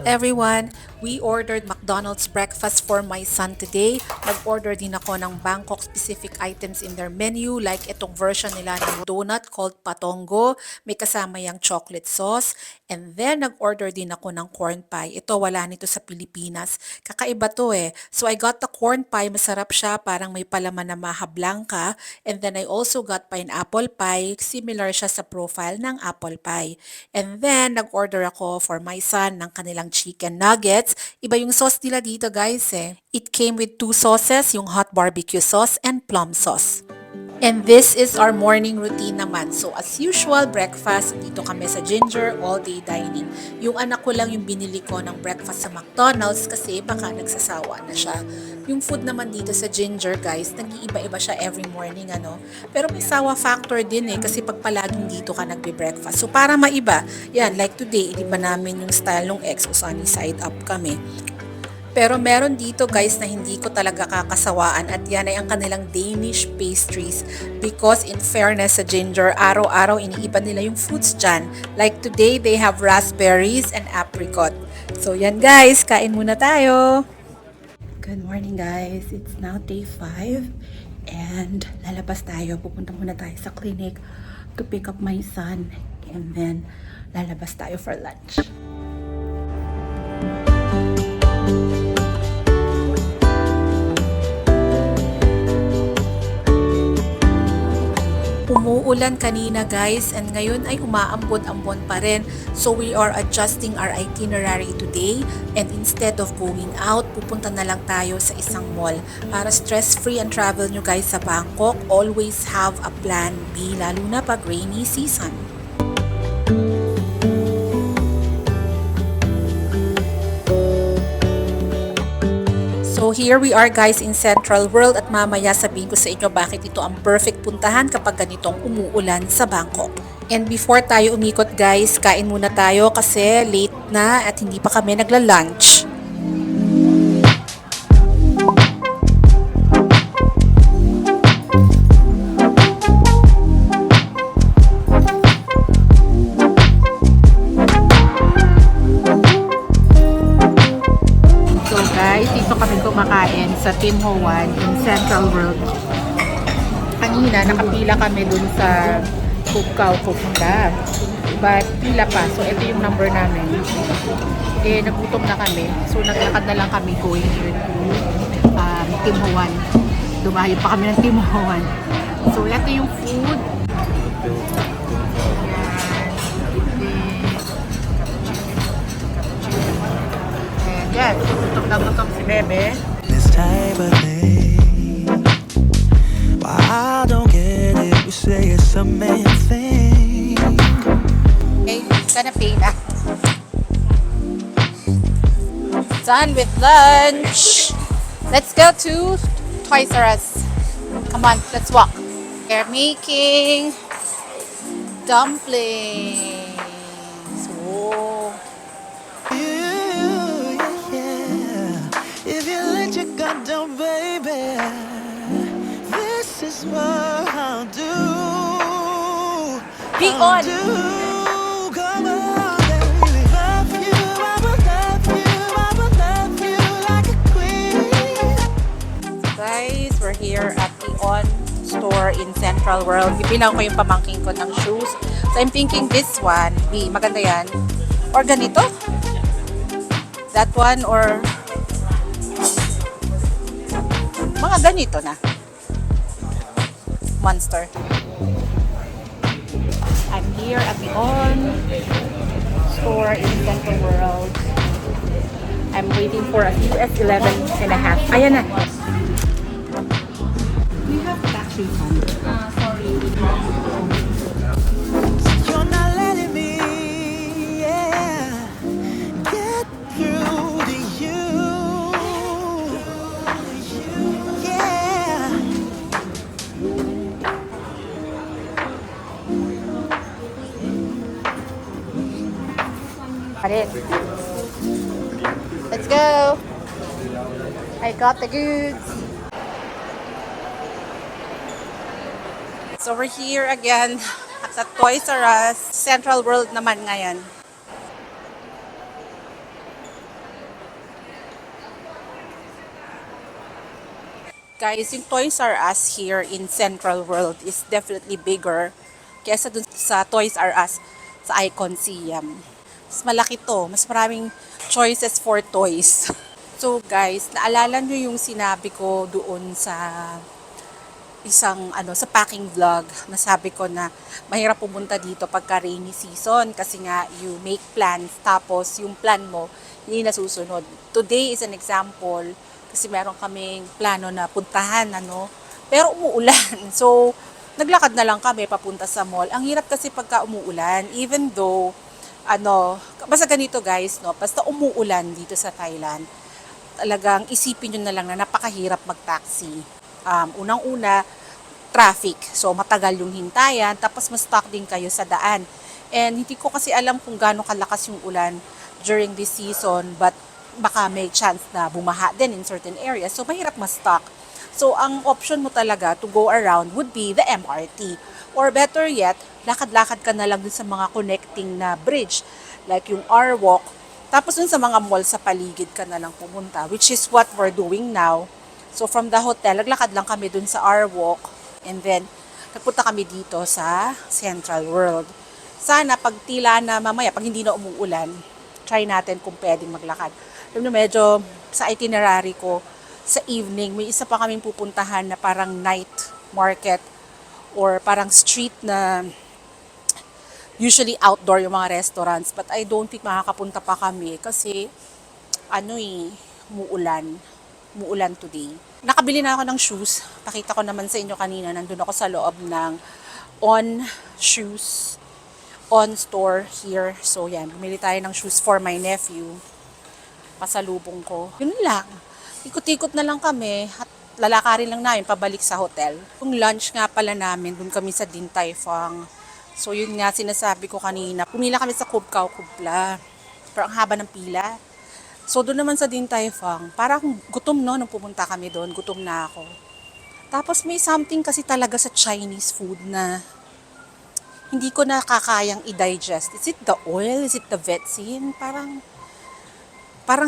Everyone, we ordered McDonald's breakfast for my son today. Nag-order din ako ng Bangkok specific items in their menu like itong version nila ng donut called patongo. May kasama yung chocolate sauce. And then nag-order din ako ng corn pie. Ito wala nito sa Pilipinas. Kakaiba to eh. So I got the corn pie. Masarap siya. Parang may palaman na maha blanca. And then I also got pineapple pie. Similar siya sa profile ng apple pie. And then nag-order ako for my son ng kanilang chicken nuggets. Iba yung sauce nila dito guys eh. It came with two sauces, yung hot barbecue sauce and plum sauce. And this is our morning routine naman. So as usual, breakfast, dito kami sa Ginger, all-day dining. Yung anak ko lang yung binili ko ng breakfast sa McDonald's kasi baka nagsasawa na siya. Yung food naman dito sa Ginger, guys, nag-iiba-iba siya every morning, ano. Pero may sawa factor din eh, kasi pag palaging dito ka nagbe-breakfast. So para maiba, yan, like today, iba namin yung style ng eggs, so sunny side up kami. Pero meron dito guys na hindi ko talaga kakasawaan at yan ay ang kanilang Danish pastries because in fairness sa Ginger, araw-araw iniiba nila yung fruits dyan. Like today, they have raspberries and apricot. So yan guys, kain muna tayo! Good morning guys, it's now day 5 and lalabas tayo. Pupunta muna tayo sa clinic to pick up my son and then lalabas tayo for lunch. Umuulan kanina guys and ngayon ay umaambon-ambon pa rin. So we are adjusting our itinerary today and instead of going out, pupunta na lang tayo sa isang mall. Para stress-free ang travel nyo guys sa Bangkok, always have a plan B lalo na pag rainy season. So here we are guys in Central World at mamaya sabihin ko sa inyo bakit ito ang perfect puntahan kapag ganitong umuulan sa Bangkok. And before tayo umikot guys, kain muna tayo kasi late na at hindi pa kami nagla-lunch. Kumakain sa Tim Ho Wan in Central World. Kanina nakapila kami dun sa Phuket pupunta. But pila pa. So ito yung number namin. Eh nagutom na kami. So naglakad na lang kami going here to Tim Ho Wan. Dumayo pa kami ng Tim Ho Wan. So ito yung food. Yes, gutom na gutom si Bebe. This type of thing. Why I don't get it, you say it's a man thing. Okay, it's gonna pay na. Done with lunch. Let's go to Toys R Us. Come on, let's walk. They're making dumplings. Oh. If you let your guard down, baby, this is what I'll do. Be on. Come on, baby. Love you, I will love you, I will love you like a queen. Guys, we're here at the On store in Central World. Ibilang ko yung pamangking ko ng shoes. So I'm thinking this one, maganda yan. Or ganito? That one or mga ganito na. Monster. I'm here at the On store in Central World. I'm waiting for a US 11 and a half. Ayan na. We have tax refund. Sorry. You're not letting me, yeah, get through to you. Yeah. Got it. Let's go. I got the goods. So we're here again at the Toys R Us Central World naman ngayon. Guys, yung Toys R Us here in Central World is definitely bigger kesa dun sa Toys R Us sa Icon Siam. Mas malaki to, mas maraming choices for toys. So guys, naalala nyo yung sinabi ko doon sa sa packing vlog, nasabi ko na mahirap pumunta dito pagka rainy season kasi nga you make plans tapos yung plan mo hindi nasusunod. Today is an example kasi meron kaming plano na puntahan pero umuulan. So naglakad na lang kami papunta sa mall. Ang hirap kasi pagka umuulan, even though basta ganito guys, basta umuulan dito sa Thailand, talagang isipin nyo na lang na napakahirap mag-taxi. Unang-una, traffic. So, matagal yung hintayan, tapos ma-stuck din kayo sa daan. And hindi ko kasi alam kung gaano kalakas yung ulan during this season, but baka may chance na bumaha din in certain areas. So, mahirap ma-stuck. So, ang option mo talaga to go around would be the MRT. Or better yet, lakad-lakad ka na lang dun sa mga connecting na bridge, like yung R-Walk. Tapos dun sa mga mall sa paligid ka na lang pumunta, which is what we're doing now. So from the hotel, naglakad lang kami dun sa R-Walk, and then nagpunta kami dito sa Central World. Sana pag tila na mamaya, pag hindi na umuulan, try natin kung pwedeng maglakad. Alam mo, medyo sa itinerary ko, sa evening, may isa pa kaming pupuntahan na parang night market or parang street na usually outdoor yung mga restaurants, but I don't think makakapunta pa kami kasi muulan. Muulan today. Nakabili na ako ng shoes. Pakita ko naman sa inyo kanina, nandun ako sa loob ng On Shoes, On store here. So yan, bumili tayo ng shoes for my nephew. Pasalubong ko. Yun lang. Ikot-ikot na lang kami at lalakarin lang namin pabalik sa hotel. Yung lunch nga pala namin, dun kami sa Din Tai Fung. So yun nga sinasabi ko kanina, pumila kami sa Kubkaw Kubla. Pero ang haba ng pila. So doon naman sa Din Tai Fung, parang gutom nung pumunta kami doon, gutom na ako. Tapos may something kasi talaga sa Chinese food na hindi ko nakakayang i-digest. Is it the oil? Is it the vetsin? Parang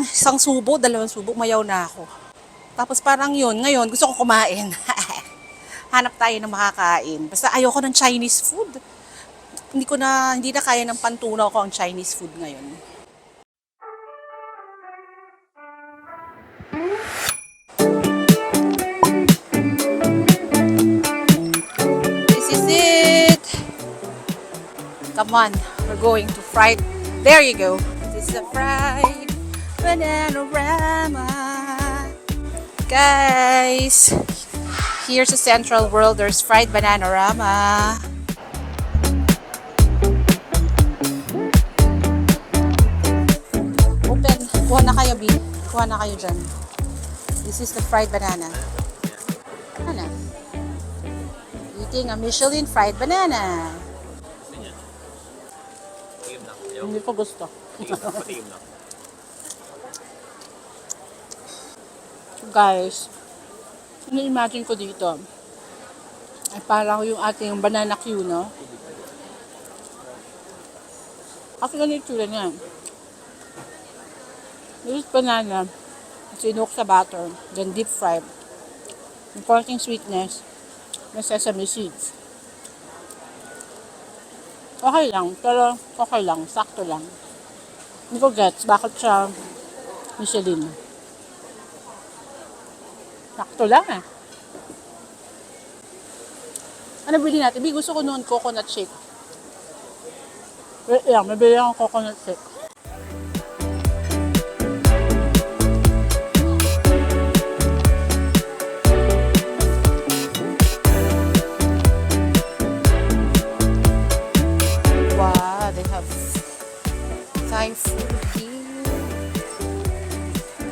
isang subo, dalawang subo, mayaw na ako. Tapos parang yun, ngayon gusto ko kumain. Hanap tayo ng makakain. Basta ayoko ng Chinese food. Hindi na kaya ng pantunaw ko ang Chinese food ngayon. This is it! Come on, we're going to fried. There you go. This is a fried banana-rama. Guys, here's a Central World. There's fried banana-rama. Kuha na kayo, B. Kuha na kayo dyan. This is the fried banana. Banana. Eating a Michelin fried banana. Hindi ko gusto. Guys, ini-imagine ko dito ay parang yung ating banana Q, no? Kasi ganito itsura niya. This is banana, sinuk sa butter, then deep fried. Yung konting sweetness, may sesame seeds. Okay lang, pero okay lang, sakto lang. Hindi ko gets, bakit siya Michelin? Sakto lang eh. Ano bilhin natin? Gusto ko noon coconut shake. Wait lang, mabili akong coconut shake. Thai food here.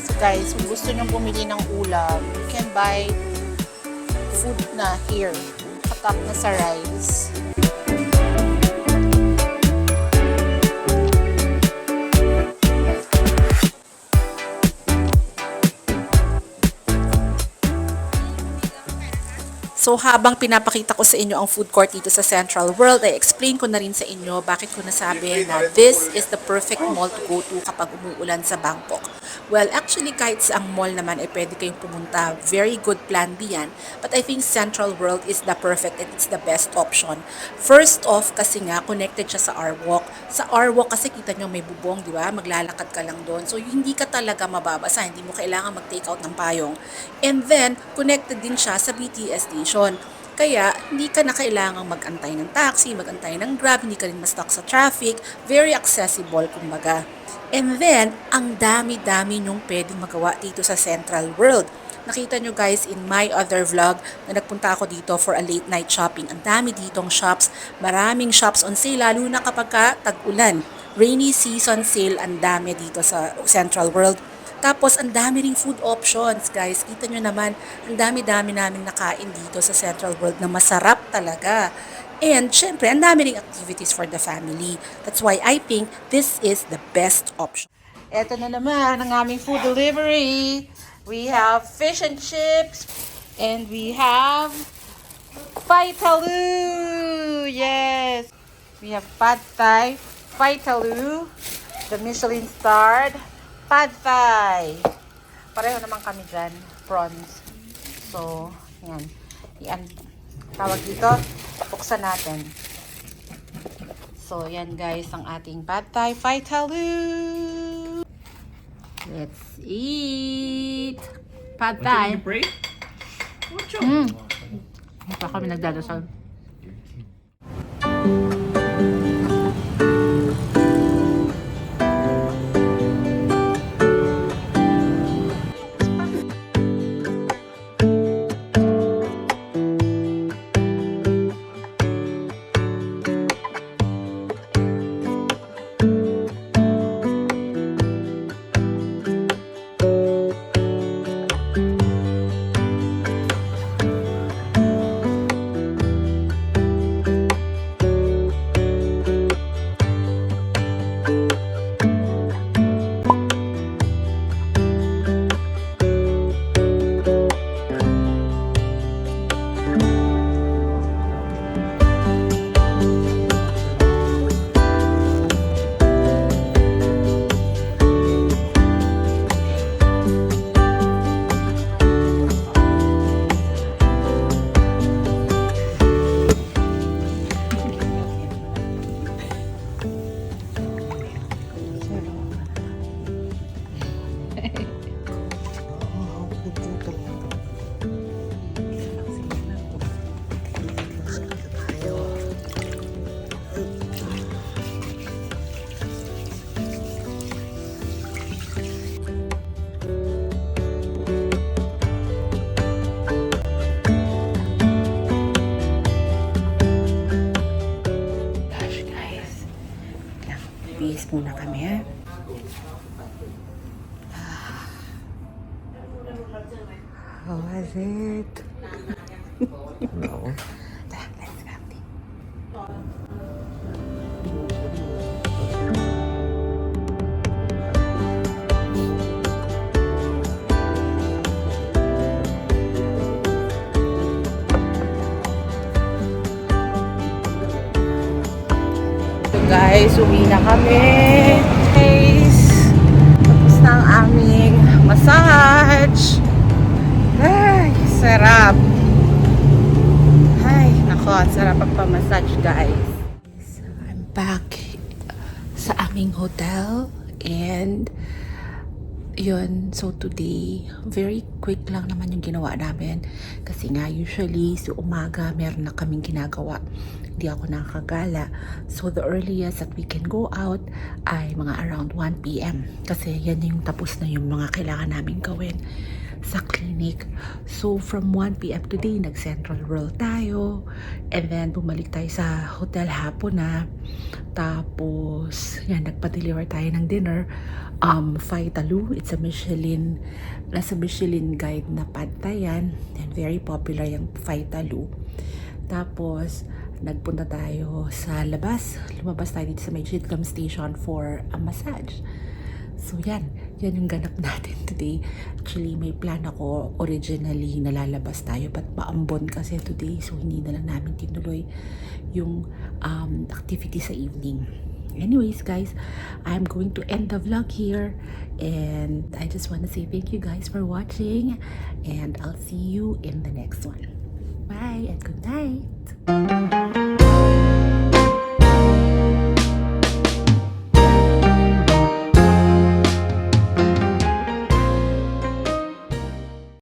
So guys, kung gusto nyo bumili ng ulam, you can buy food na here. Katap na sa rice. So habang pinapakita ko sa inyo ang food court dito sa Central World, I explain ko na rin sa inyo bakit ko nasabi na this is the perfect mall to go to kapag umuulan sa Bangkok. Well, actually, kahit sa ang mall naman ay pwede kayong pumunta. Very good plan B yan. But I think Central World is the perfect and it's the best option. First off, kasi nga, connected siya sa R-Walk. Sa R-Walk kasi kita nyo may bubong, di ba? Maglalakad ka lang doon. So, hindi ka talaga mababasa. Hindi mo kailangan mag-take out ng payong. And then, connected din siya sa BTS station. Kaya, hindi ka na kailangang mag-antay ng taxi, mag-antay ng Grab, hindi ka rin ma-stuck sa traffic. Very accessible, kumbaga. And then, ang dami-dami nyong pwedeng magawa dito sa Central World. Nakita nyo guys in my other vlog na nagpunta ako dito for a late night shopping. Ang dami ditong shops, maraming shops on sale, lalo na kapag tag-ulan. Rainy season sale, ang dami dito sa Central World. Tapos, ang dami ring food options, guys. Kita nyo naman, ang dami-dami namin nakain dito sa Central World na masarap talaga. And, syempre, ang dami ring activities for the family. That's why I think this is the best option. Ito na naman ang aming food delivery. We have fish and chips. And we have Vitalu. Yes. We have Pad Thai, Vitalu, the Michelin starred Pad Thai. Pareho naman kami dyan. Prawns. So, yan. Yan. Tawag dito, buksan natin. So, yan guys, ang ating Pad Thai Vitalu. Let's eat. Pad Thai. Pa kami nagdadasal. Bihis muna kami, ha? How was it? No. Let's go. Guys, uwi na kami. Guys, tapos na ang aming massage. Ay, sarap. Ay, nako, sarap ang pamassage, guys. I'm back sa aming hotel and yun, so today, very quick lang naman yung ginawa namin. Kasi nga, usually, sa umaga, meron na kaming ginagawa. Hindi ako nakakagala. So, the earliest that we can go out ay mga around 1 p.m. Kasi yan yung tapos na yung mga kailangan namin gawin sa clinic. So, from 1 p.m. today, nag-Central World tayo. And then, bumalik tayo sa hotel hapon na. Tapos, yan, nagpa-deliver tayo ng dinner. Vitalu, it's a Michelin, nasa Michelin guide na pad thai yan. And very popular yung Vitalu. Tapos, nagpunta tayo sa labas. Lumabas tayo dito sa may Chitcom Station for a massage. So, yan yung ganap natin today. Actually, may plan ako originally na lalabas tayo, but maambon kasi today. So, hindi na lang namin tinuloy yung activity sa evening. Anyways, guys, I'm going to end the vlog here, and I just want to say thank you guys for watching, and I'll see you in the next one. Bye and good night.